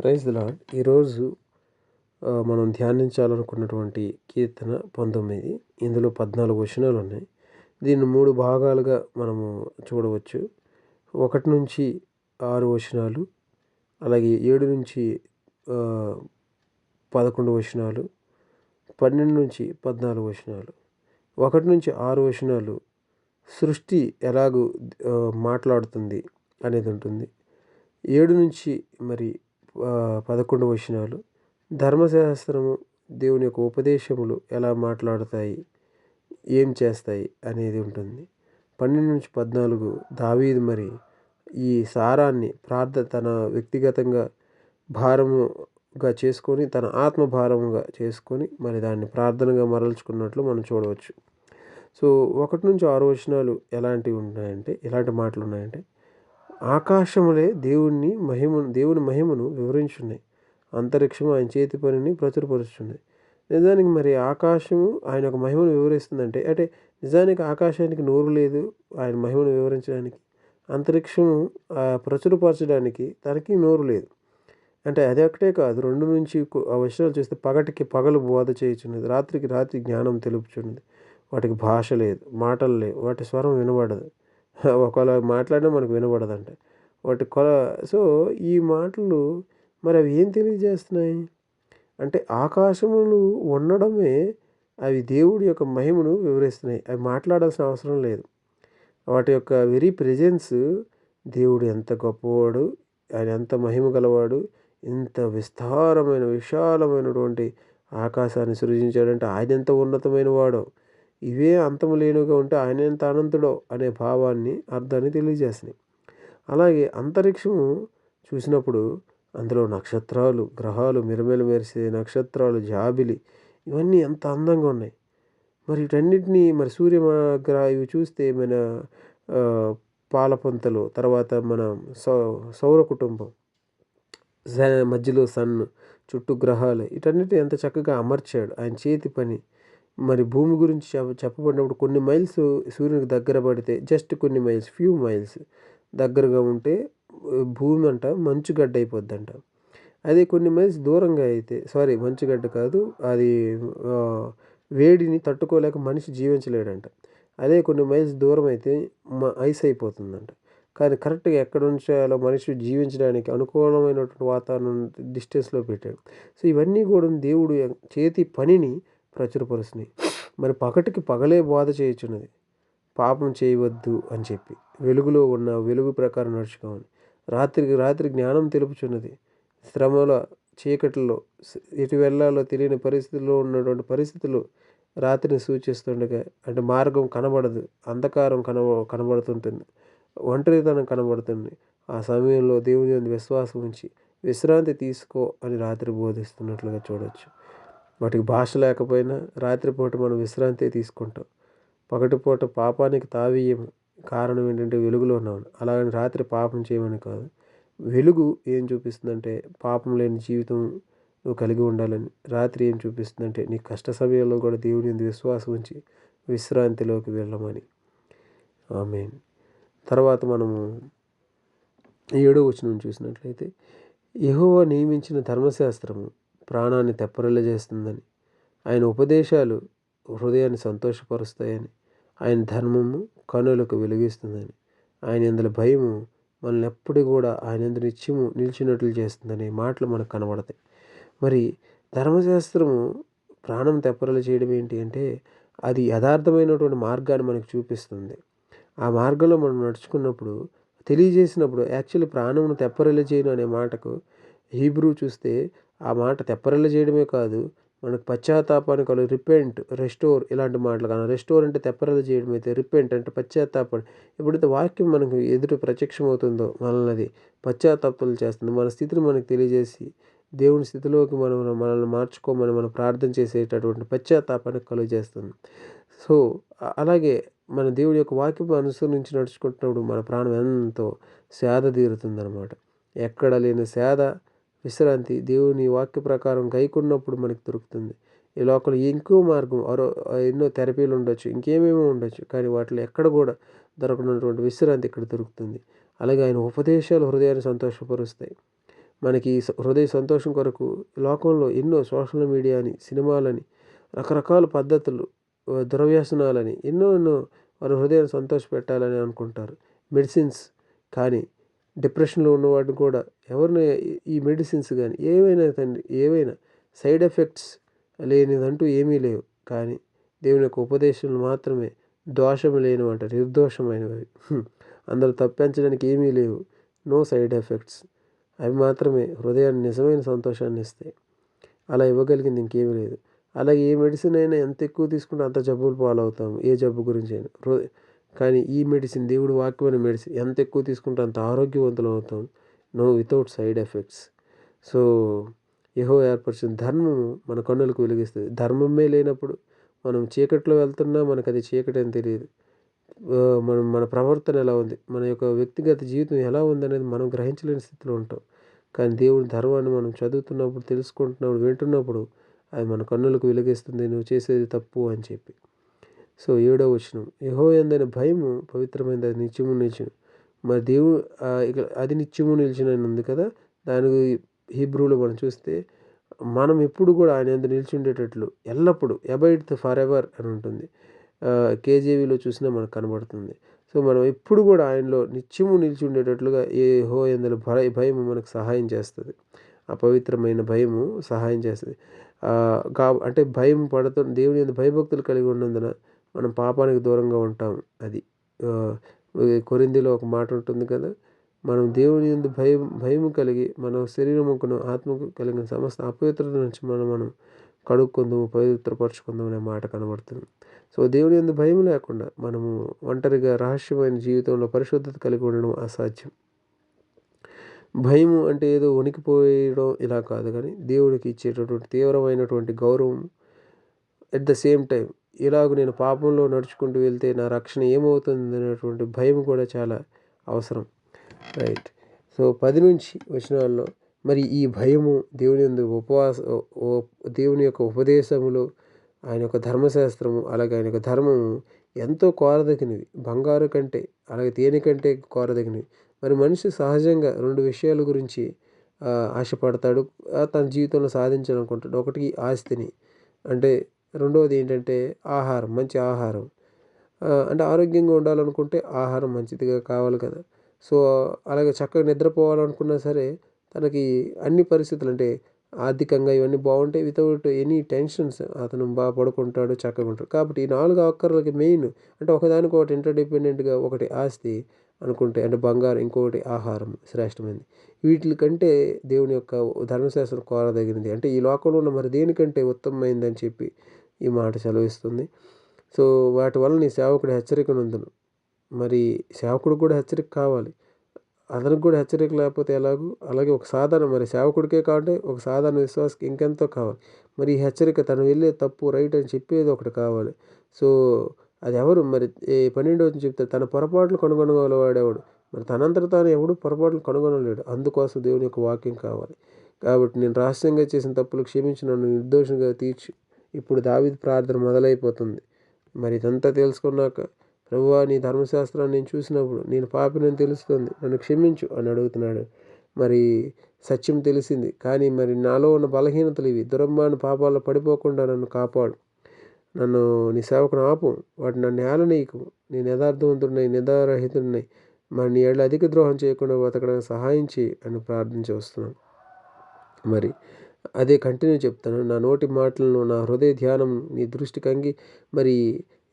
Praise the lord. ఈరోజు మనం ధ్యానించాలనుకున్నటువంటి కీర్తన 19. ఇందులో 14 వచనాలు ఉన్నాయి. దీన్ని 3 భాగాలుగా మనము చూడవచ్చు. 1 నుంచి 6 వచనాలు, అలాగే 7 నుంచి 11 వచనాలు, 12 నుంచి 14 వచనాలు. 1 నుంచి 6 వచనాలు సృష్టి ఎలాగూ మాట్లాడుతుంది అనేది ఉంటుంది. 7 నుంచి 11 వచనాలు ధర్మశాస్త్రము, దేవుని యొక్క ఉపదేశములు ఎలా మాట్లాడుతాయి, ఏం చేస్తాయి అనేది ఉంటుంది. 12 నుంచి 14 దావీదు ఈ సారాన్ని తన వ్యక్తిగతంగా భారముగా చేసుకొని, తన ఆత్మ భారముగా చేసుకొని దాన్ని ప్రార్థనగా మరల్చుకున్నట్లు మనం చూడవచ్చు. సో 1 నుంచి 6 వచనాలు ఎలాంటి మాటలు ఉన్నాయంటే, ఆకాశములే దేవుని మహిమను వివరించున్నాయి, అంతరిక్షము ఆయన చేతి పనిని ప్రచురపరుచున్నది. నిజానికి ఆకాశము ఆయన యొక్క మహిమను వివరిస్తుందంటే, నిజానికి ఆకాశానికి నోరు లేదు ఆయన మహిమను వివరించడానికి. అంతరిక్షము ప్రచురపరచడానికి తనకి నోరు లేదు. అది ఒక్కటే కాదు, 2 నుంచి ఆ వచనాలు చూస్తే, పగటికి పగలు బోధ చేయుచున్నది, రాత్రికి రాత్రి జ్ఞానం తెలుపుచున్నది. వాటికి భాష లేదు, మాటలు లేవు, వాటి స్వరం వినబడదు. ఒకవేళ మాట్లాడినా మనకు వినబడదంట సో ఈ మాటలు అవి ఏం తెలియజేస్తున్నాయి అంటే, ఆకాశములు ఉండడమే అవి దేవుడి యొక్క మహిమను వివరిస్తున్నాయి. అవి మాట్లాడాల్సిన అవసరం లేదు. వాటి యొక్క వెరీ ప్రెజెన్స్, దేవుడు ఎంత గొప్పవాడు, ఆయన ఎంత మహిమ గలవాడు, ఇంత విశాలమైనటువంటి ఆకాశాన్ని సృజించాడంటే ఆయన ఎంత ఉన్నతమైన వాడో, ఇవే అంతము లేనుగా ఉంటే ఆయన ఎంత అనంతుడో అనే అర్థాన్ని తెలియజేస్తున్నాయి. అలాగే అంతరిక్షము చూసినప్పుడు అందులో నక్షత్రాలు, గ్రహాలు, మెరుమెలు మెరిసే నక్షత్రాలు, జాబిలి, ఇవన్నీ ఎంత అందంగా ఉన్నాయి. వీటన్నిటినీ సూర్య ఇవి చూస్తే మన పాలపంతలు, తర్వాత మన సౌర కుటుంబం, మధ్యలో సన్, చుట్టూ గ్రహాలు, వీటన్నిటిని ఎంత చక్కగా అమర్చాడు ఆయన చేతి పని. భూమి గురించి చెప్పబడినప్పుడు కొన్ని మైల్స్ సూర్యునికి దగ్గర పడితే, జస్ట్ కొన్ని మైల్స్, ఫ్యూ మైల్స్ దగ్గరగా ఉంటే భూమి మంచుగడ్డ అయిపోద్దంట. అదే కొన్ని మైల్స్ దూరంగా అయితే, మంచుగడ్డ కాదు, అది వేడిని తట్టుకోలేక మనిషి జీవించలేడంట. అదే కొన్ని మైల్స్ దూరం అయితే ఐస్ అయిపోతుందంట. కానీ కరెక్ట్గా ఎక్కడ ఉంచాలో మనిషి జీవించడానికి అనుకూలమైనటువంటి వాతావరణం డిస్టెన్స్లో పెట్టాడు. సో ఇవన్నీ కూడా దేవుడు చేతి పనిని ప్రచురపరుస్తున్నాయి. పగటికి పగలే బోధ చేయుచున్నది, పాపం చేయవద్దు అని చెప్పి, వెలుగులో ఉన్న వెలుగు ప్రకారం నడుచుకోవాలి. రాత్రికి రాత్రి జ్ఞానం తెలుపుచున్నది. శ్రమల చీకటిలో ఎటు వెళ్ళాలో తెలియని పరిస్థితుల్లో ఉన్నటువంటి పరిస్థితులు రాత్రిని సూచిస్తుండగా, మార్గం కనబడదు, అంధకారం కనబడుతుంటుంది, ఒంటరితనం కనబడుతుంది. ఆ సమయంలో దేవుని యందు విశ్వాసం ఉంచి విశ్రాంతి తీసుకో అని రాత్రి బోధిస్తున్నట్లుగా చూడవచ్చు. వాటికి భాష లేకపోయినా రాత్రిపూట మనం విశ్రాంతి తీసుకుంటాం. పగటిపూట పాపానికి తావీయము. కారణం ఏంటంటే వెలుగులో ఉన్నాం. అలాగని రాత్రి పాపం చేయమని కాదు. వెలుగు ఏం చూపిస్తుందంటే, పాపం లేని జీవితం నువ్వు కలిగి ఉండాలని. రాత్రి ఏం చూపిస్తుందంటే, నీ కష్ట సమయంలో కూడా దేవుని యందు విశ్వాసం ఉంచి విశ్రాంతిలోకి వెళ్ళమని. ఆమేన్. తర్వాత మనము 7వ వచనం చూసినట్లయితే, యెహోవా నియమించిన ధర్మశాస్త్రము ప్రాణాన్ని తెప్పరిల్లజేస్తుందని, ఆయన ఉపదేశాలు హృదయాన్ని సంతోషపరుస్తాయని, ఆయన ధర్మము కనులకు వెలుగిస్తుందని, ఆయన యందలి భయము మనల్ని ఎప్పుడు కూడా ఆయన యందు నిత్యము నిలిచినట్లు చేస్తుందనే మాటలు మనకు కనబడతాయి. ధర్మశాస్త్రము ప్రాణం తెప్పరిల్ల చేయడం ఏంటి అంటే, అది యథార్థమైనటువంటి మార్గాన్ని మనకు చూపిస్తుంది. ఆ మార్గంలో మనం నడుచుకున్నప్పుడు, తెలియజేసినప్పుడు, యాక్చువల్లీ ప్రాణమును తెప్పరిల్ల చేయను అనే మాటకు హీబ్రూ చూస్తే, ఆ మాట తెప్పరిల్ల చేయడమే కాదు, మనకు పశ్చాత్తాపాన్ని కలుగు, రిపెంట్, రెస్టోర్, ఇలాంటి మాటలు కానీ, రెస్టోర్ అంటే తెప్పరిల్ల చేయడం అయితే, రిపెంట్ అంటే పశ్చాత్తాపం. ఎప్పుడైతే వాక్యం మనకు ఎదుట ప్రత్యక్షమవుతుందో మనల్ని అది పశ్చాత్తాపాలు చేస్తుంది. మన స్థితిని మనకు తెలియజేసి దేవుని స్థితిలోకి మనల్ని మార్చుకోమని మనం ప్రార్థన చేసేటటువంటి పశ్చాత్తాపాన్ని కలుగజేస్తుంది. సో అలాగే మన దేవుడి యొక్క వాక్యం అనుసరించి నడుచుకుంటున్నప్పుడు మన ప్రాణం ఎంతో సేద తీరుతుందన్నమాట. ఎక్కడ లేని సేద, విశ్రాంతి దేవుని వాక్య ప్రకారం గైకొన్నప్పుడు మనకు దొరుకుతుంది. ఈ లోకంలో ఇంకో మార్గం, ఎన్నో థెరపీలు ఉండొచ్చు, ఇంకేమేమో ఉండొచ్చు, కానీ వాటిలో ఎక్కడ కూడా దొరకనటువంటి విశ్రాంతి ఇక్కడ దొరుకుతుంది. అలాగే ఆయన ఉపదేశాలు హృదయాన్ని సంతోషపరుస్తాయి. మనకి హృదయ సంతోషం కొరకు లోకంలో ఎన్నో సోషల్ మీడియాని, సినిమాలని, రకరకాల పద్ధతులు, దుర్వ్యసనాలని ఎన్నో వారి హృదయాన్ని సంతోషపెట్టాలని అనుకుంటారు. మెడిసిన్స్ కానీ డిప్రెషన్‌లో ఉన్నవాడిని కూడా ఎవరిని ఈ మెడిసిన్స్ గాని ఏవైనా సైడ్ ఎఫెక్ట్స్ లేనిదంటూ ఏమీ లేవు. కానీ దేవుని యొక్క ఉపదేశాలు మాత్రమే దోషము లేనివంట, నిర్దోషమైనవి. అందులో తప్పించడానికి ఏమీ లేవు. No side effects. అవి మాత్రమే హృదయాన్ని నిజమైన సంతోషాన్ని ఇస్తాయి. అలా ఇవ్వగలిగింది ఇంకేమీ లేదు. అలాగే ఏ మెడిసిన్ అయినా ఎంత ఎక్కువ తీసుకుంటే అంత జబ్బులు పాలవుతాము. ఏ జబ్బు గురించైనా. కానీ ఈ మెడిసిన్, దేవుడి వాక్యమైన మెడిసిన్ ఎంత ఎక్కువ తీసుకుంటే అంత ఆరోగ్యవంతులం అవుతాం. No without side effects. So, Jehovah ఏర్పరిచిన ధర్మము మన కన్నులకు వెలుగిస్తుంది. ధర్మమే లేనప్పుడు మనం చీకట్లో వెళ్తున్నా మనకది చీకటని తెలియదు. మన ప్రవర్తన ఎలా ఉంది, మన యొక్క వ్యక్తిగత జీవితం ఎలా ఉందనేది మనం గ్రహించలేని స్థితిలో ఉంటాం. కానీ దేవుని ధర్మాన్ని మనం చదువుతున్నప్పుడు, తెలుసుకుంటున్నప్పుడు, వింటున్నప్పుడు అది మన కన్నులకు వెలుగిస్తుంది. నువ్వు చేసేది తప్పు అని చెప్పి. సో, 7వ వచనం, యెహోవా యందైన భయము పవిత్రమైనది, అది నిత్యము నిలిచును. మరి ఇక అది నిత్యము నిలిచునని ఉంది కదా! దానికి హీబ్రూలో మనం చూస్తే మనం ఎప్పుడు కూడా ఆయన యందు నిలిచి ఉండేటట్లు ఎల్లప్పుడూ అబైడ్ ఫర్ ఎవర్ అని ఉంటుంది. కేజేవీలో చూసినా మనకు కనబడుతుంది. సో, మనం ఎప్పుడు కూడా ఆయనలో నిత్యము నిలిచి ఉండేటట్లుగా యెహోవా యందలి భయము మనకు సహాయం చేస్తుంది. ఆ పవిత్రమైన భయము సహాయం చేస్తుంది. అంటే భయం దేవుని యందు భయభక్తులు కలిగి ఉన్నందున మనం పాపానికి దూరంగా ఉంటాం. అది కొరింథీలో ఒక మాట ఉంటుంది కదా! మనం దేవుని యందు భయము కలిగి మన శరీరముకును, ఆత్మకు కలిగిన సమస్త అపవిత్రత నుంచి మనం కడుక్కుందాము, పవిత్రపరచుకుందాం అనే మాట కనబడుతుంది. సో, దేవుని యందు భయం లేకుండా మనము ఒంటరిగా రహస్యమైన జీవితంలో పరిశుద్ధత కలిగి ఉండడం అసాధ్యం. భయము అంటే ఏదో వణికిపోయడం ఇలా కాదు కానీ దేవుడికి ఇచ్చేటటువంటి తీవ్రమైనటువంటి గౌరవం. ఎట్ ద సేమ్ టైం ఇలాగ నేను పాపంలో నడుచుకుంటూ వెళ్తే నా రక్షణ ఏమవుతుంది అనేటువంటి భయం కూడా చాలా అవసరం. రైట్. సో, 10 నుంచి వచనాల్లో మరి ఈ భయము దేవుని యందు దేవుని యొక్క ఉపదేశములు, ఆయన యొక్క ధర్మశాస్త్రము, అలాగే ఆయన యొక్క ధర్మము ఎంతో కోరదగినవి. బంగారు కంటే, అలాగే తేనె కంటే కోరదగినవి. మరి మనిషి సహజంగా 2 విషయాల గురించి ఆశపడతాడు. తన జీవితంలో సాధించాలనుకుంటాడు. ఒకటి ఆస్తిని, అంటే రెండవది ఏంటంటే ఆహారం, మంచి ఆహారం. అంటే ఆరోగ్యంగా ఉండాలనుకుంటే ఆహారం మంచిదిగా కావాలి కదా! సో, అలాగే చక్కగా నిద్రపోవాలనుకున్నా సరే తనకి అన్ని పరిస్థితులు, అంటే ఆర్థికంగా ఇవన్నీ బాగుంటాయి. వితౌట్ ఎనీ టెన్షన్స్ అతను బాగా పడుకుంటాడు, చక్కగా ఉంటాడు. కాబట్టి ఈ 4 అక్కర్లకి మెయిన్, అంటే ఒకదానికొకటి ఇంటర్‌డిపెండెంట్‌గా, ఒకటి ఆస్తి అనుకుంటే అంటే బంగారం, ఇంకొకటి ఆహారం శ్రేష్టమైనది. వీటిల కంటే దేవుని యొక్క ధర్మశాస్త్రం కోరదగినది. అంటే ఈ లోకంలో ఉన్న మరి దేనికంటే ఉత్తమమైందని చెప్పి ఈ మాట సెలవిస్తుంది. సో, వాటి వల్ల నీ సేవకుడు హెచ్చరిక నొందును. మరి సేవకుడికి కూడా హెచ్చరిక కావాలి. అతనికి కూడా హెచ్చరిక లేకపోతే ఎలాగూ? అలాగే ఒక సాధారణ మరి సేవకుడికే కావాలంటే ఒక సాధారణ విశ్వాసికి ఇంకెంతో కావాలి. మరి ఈ హెచ్చరిక, తను వెళ్ళే తప్పు రైట్ అని చెప్పేది ఒకటి కావాలి. సో, అది ఎవరు మరి 12వ వచనం చెప్తారు, తన పొరపాట్లు కనుగొనగలవాడెవడు? మరి తనంతట తాను ఎవడు పొరపాట్లు కనుగొనలేడు. అందుకోసం దేవుని యొక్క వాక్యం కావాలి. కాబట్టి నేను రహస్యంగా చేసిన తప్పులు క్షమించి నన్ను నిర్దోషిగా తీర్చు. ఇప్పుడు దావీదు ప్రార్థన మొదలైపోతుంది. మరి ఇదంతా తెలుసుకున్నాక, ప్రభువా నీ ధర్మశాస్త్రాన్ని నేను చూసినప్పుడు నేను పాపినని తెలుస్తుంది, నన్ను క్షమించు అని అడుగుతున్నాడు. మరి సత్యం తెలిసింది, కానీ మరి నాలో ఉన్న బలహీనతలు ఇవి, దురమ్మాన పాపాల్లో పడిపోకుండా నన్ను కాపాడు. నన్ను నీ సేవకుని ఆపు, వాటిని నన్ను ఏలనీయకు. నేను యథార్థవంతుడినై, నిందారహితుడినై, మరి నీ ఏళ్ళ అధిక ద్రోహం చేయకుండా బతకడానికి సహాయం చేయి అని ప్రార్థించి వస్తున్నాను. మరి అదే కంటిన్యూ చెప్తాను. నా నోటి మాటలను, నా హృదయ ధ్యానం నీ దృష్టికి మరి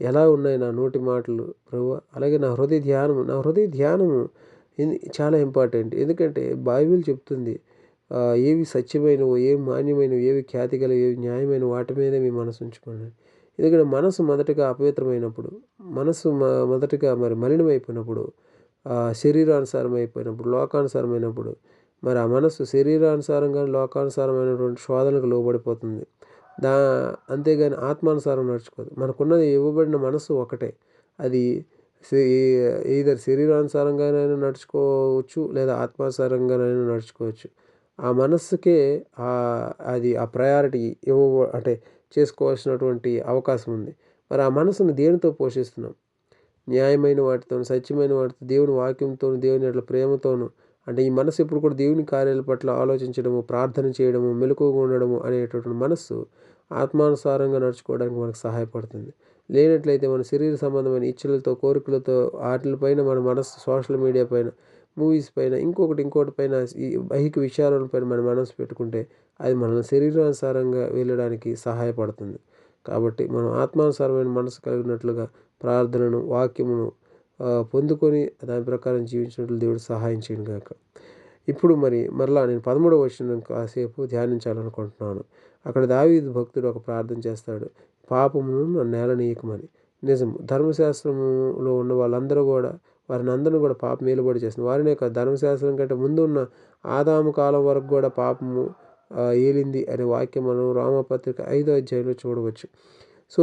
ఎలా ఉన్నాయి నా నోటి మాటలు ప్రభువా? అలాగే నా హృదయ ధ్యానము చాలా ఇంపార్టెంట్. ఎందుకంటే బైబిల్ చెప్తుంది, ఏవి సత్యమైనవో, ఏవి మాన్యమైనవి, ఏవి ఖ్యాతి గలవి, ఏవి న్యాయమైనవి వాటి మీదే మీ మనసు ఉంచుకోండి. ఎందుకంటే మనసు మొదటగా అపవిత్రమైనప్పుడు, మనసు మొదటగా మరి మలినమైపోయినప్పుడు, శరీరానుసారం అయిపోయినప్పుడు, లోకానుసారమైనప్పుడు, మరి ఆ మనస్సు శరీరానుసారంగా లోకానుసారమైనటువంటి శోధనకు లోబడిపోతుంది. అంతేగాని ఆత్మానుసారం నడుచుకోదు. మనకున్నది ఇవ్వబడిన మనస్సు ఒకటే. అది ఈదర్ శరీరానుసారంగానైనా నడుచుకోవచ్చు, లేదా ఆత్మానుసారంగానైనా నడుచుకోవచ్చు. ఆ మనస్సుకే అది ఆ ప్రయారిటీ అంటే చేసుకోవాల్సినటువంటి అవకాశం ఉంది. మరి ఆ మనసును దేనితో పోషిస్తున్నాం? న్యాయమైన వాటితోను, సత్యమైన వాటితో, దేవుని వాక్యంతోను, దేవుని యెడల ప్రేమతోను, అంటే ఈ మనసు ఎప్పుడు కూడా దేవుని కార్యాల పట్ల ఆలోచించడము, ప్రార్థన చేయడము, మెలకువగా ఉండడము అనేటటువంటి మనస్సు ఆత్మానుసారంగా నడుచుకోవడానికి మనకు సహాయపడుతుంది. లేనట్లయితే మన శరీర సంబంధమైన ఇచ్చలతో, కోరికలతో ఆటిలపైన మన మనస్సు సోషల్ మీడియా పైన, మూవీస్ పైన, ఇంకోటి పైన ఈ ఐహిక విషయాల పైన మన మనసు పెట్టుకుంటే అది మన శరీరానుసారంగా వెళ్ళడానికి సహాయపడుతుంది. కాబట్టి మనం ఆత్మానుసారమైన మనసు కలిగినట్లుగా ప్రార్థనను, వాక్యమును పొందుకొని దాని ప్రకారం జీవించినట్లు దేవుడు సహాయం చేయను గాక. ఇప్పుడు మరలా నేను 13వ వచనం కాసేపు ధ్యానించాలనుకుంటున్నాను. అక్కడ దావీదు భక్తుడు ఒక ప్రార్థన చేస్తాడు. పాపమును నన్ను ఏలనీయకమని. నిజం, ధర్మశాస్త్రములో ఉన్న వాళ్ళందరూ కూడా వారిని కూడా పాపం ఏలుబడి చేస్తుంది. వారినే కాదు, ధర్మశాస్త్రం కంటే ముందు ఉన్న ఆదాము కాలం వరకు కూడా పాపము ఏలింది అనే వాక్యం మనం రోమాపత్రిక 5వ అధ్యాయంలో చూడవచ్చు. సో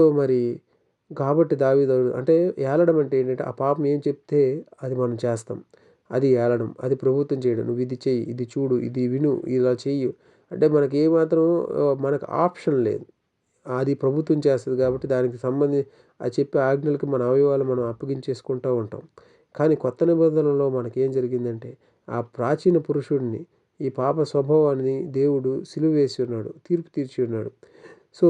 కాబట్టి దావీదు అంటే ఏలడం అంటే ఏంటంటే ఆ పాపం ఏం చెప్తే అది మనం చేస్తాం. అది ఏలడం, అది ప్రభుత్వం చేయడం. నువ్వు ఇది చెయ్యి, ఇది చూడు, ఇది విను, ఇలా చెయ్యు అంటే మనకి ఏమాత్రం మనకు ఆప్షన్ లేదు. అది ప్రభుత్వం చేస్తుంది కాబట్టి దానికి అది చెప్పే ఆజ్ఞలకు మన అవయవాలు మనం అప్పగించేసుకుంటూ ఉంటాం. కానీ కొత్త నిబంధనలో మనకేం జరిగిందంటే ఆ ప్రాచీన పురుషుడిని, ఈ పాప స్వభావాన్ని దేవుడు సిలువ వేసి ఉన్నాడు, తీర్పు తీర్చి ఉన్నాడు. సో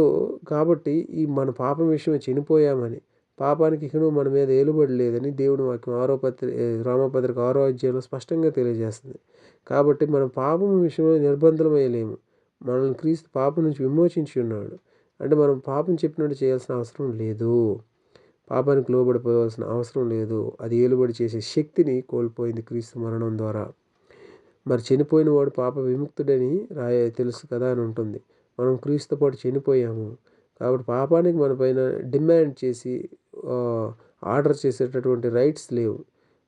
కాబట్టి ఈ మన పాపం విషయమే చనిపోయామని, పాపానికి ఇకను మన మీద ఏలుబడి లేదని దేవుని వాక్యం రోమాపత్రిక 6వ అధ్యాయంలో స్పష్టంగా తెలియజేస్తుంది. కాబట్టి మనం పాపం విషయమై నిర్బంధమయ్యలేము. మనల్ని క్రీస్తు పాపం నుంచి విమోచించి ఉన్నాడు. అంటే మనం పాపం చెప్పినట్టు చేయాల్సిన అవసరం లేదు. పాపానికి లోబడిపోవాల్సిన అవసరం లేదు. అది ఏలుబడి చేసే శక్తిని కోల్పోయింది క్రీస్తు మరణం ద్వారా. చనిపోయిన వాడు పాప విముక్తుడని తెలుసు కదా అని ఉంటుంది. మనం క్రీస్తుతో పాటు చనిపోయాము. కాబట్టి పాపానికి మన పైన డిమాండ్ చేసి ఆర్డర్ చేసేటటువంటి రైట్స్ లేవు.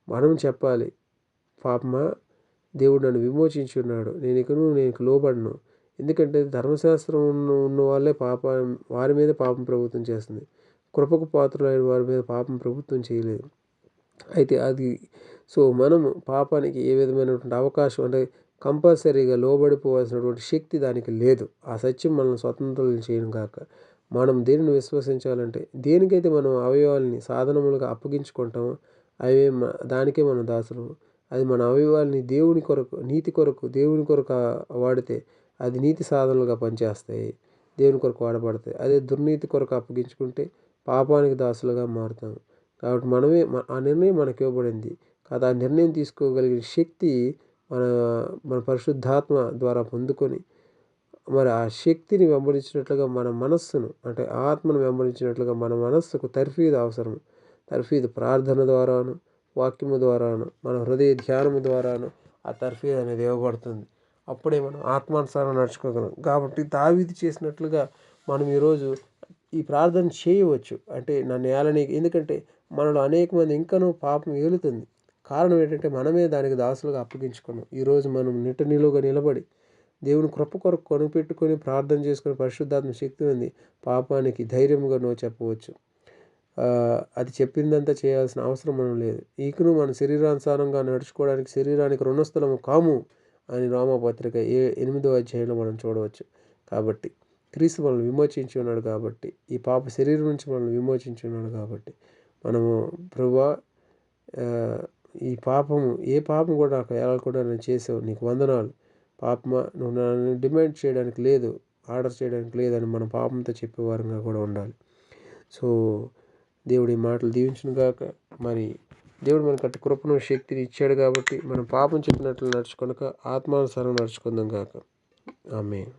మనం చెప్పాలి, పాపమా, దేవుడు నన్ను విమోచించి ఉన్నాడు, నేను లోబడను. ఎందుకంటే ధర్మశాస్త్రం ఉన్న వాళ్ళే వారి మీద పాపం ప్రభుత్వం చేస్తుంది. కృపకు పాత్రులైన వారి మీద పాపం ప్రభుత్వం చేయలేదు. అయితే మనము పాపానికి ఏ విధమైనటువంటి అవకాశం అంటే కంపల్సరీగా లోబడిపోవాల్సినటువంటి శక్తి దానికి లేదు. ఆ సత్యం మనల్ని స్వతంత్రులను చేయను గాక. మనం దేనిని విశ్వసించాలంటే, దేనికైతే మనం అవయవాల్ని సాధనములుగా అప్పగించుకుంటామో దానికే మనం దాసులము. అది మన అవయవాల్ని దేవుని కొరకు, నీతి కొరకు, దేవుని కొరకు వాడితే అది నీతి సాధనలుగా పనిచేస్తాయి, దేవుని కొరకు వాడబడతాయి. అదే దుర్నీతి కొరకు అప్పగించుకుంటే పాపానికి దాసులుగా మారుతాము. కాబట్టి ఆ నిర్ణయం మనకి ఇవ్వబడింది కదా. ఆ నిర్ణయం తీసుకోగలిగిన శక్తి మన పరిశుద్ధాత్మ ద్వారా పొందుకొని ఆ శక్తిని వెంబడించినట్లుగా మన మనస్సును, అంటే ఆత్మను వెంబడించినట్లుగా మన మనస్సుకు తర్ఫీదు అవసరం. తర్ఫీదు ప్రార్థన ద్వారాను, వాక్యము ద్వారాను, మన హృదయ ధ్యానము ద్వారాను ఆ తర్ఫీదు అనేది ఇవ్వబడుతుంది. అప్పుడే మనం ఆత్మానుసారం నడుచుకోగలం. కాబట్టి దావీదు చేసినట్లుగా మనం ఈరోజు ఈ ప్రార్థన చేయవచ్చు. అంటే నన్ను ఏలనీకి, ఎందుకంటే మనలో అనేక మంది ఇంకనూ పాపం ఏలుతుంది. కారణం ఏంటంటే మనమే దానికి దాసులుగా అప్పగించుకున్నాం. ఈరోజు మనం నిలువుగా నిలబడి దేవుని కృప కొరకు కొనిపెట్టుకొని ప్రార్థన చేసుకుని పరిశుద్ధాత్మ శక్తి ఉంది పాపానికి ధైర్యంగా నో చెప్పవచ్చు. అది చెప్పిందంతా చేయాల్సిన అవసరం మనం లేదు. ఈకను మన శరీరానుసారంగా నడుచుకోవడానికి శరీరానికి రుణస్థలము కాము అని రోమాపత్రిక 8వ అధ్యాయంలో మనం చూడవచ్చు. కాబట్టి క్రీస్తు మనల్ని విమోచించి ఉన్నాడు. కాబట్టి ఈ పాప శరీరం నుంచి మనల్ని విమోచించి ఉన్నాడు. కాబట్టి మనము ప్రభువా, ఈ పాపము ఏ పాపం కూడా నాకు ఏలకుండా నేను చేసావు, నీకు వందనాలు. పాపమా, నువ్వు నన్ను డిమాండ్ చేయడానికి లేదు, ఆర్డర్ చేయడానికి లేదని మనం పాపంతో చెప్పేవారంగా కూడా ఉండాలి. సో దేవుడు ఈ మాటలు దీవించును గాక. దేవుడు మనకు అట్టి కృపను శక్తిని ఇచ్చాడు కాబట్టి మనం పాపం చెప్పినట్లు నడుచుకొనక ఆత్మానుసారం నడుచుకుందాం గాక. ఆమేన్.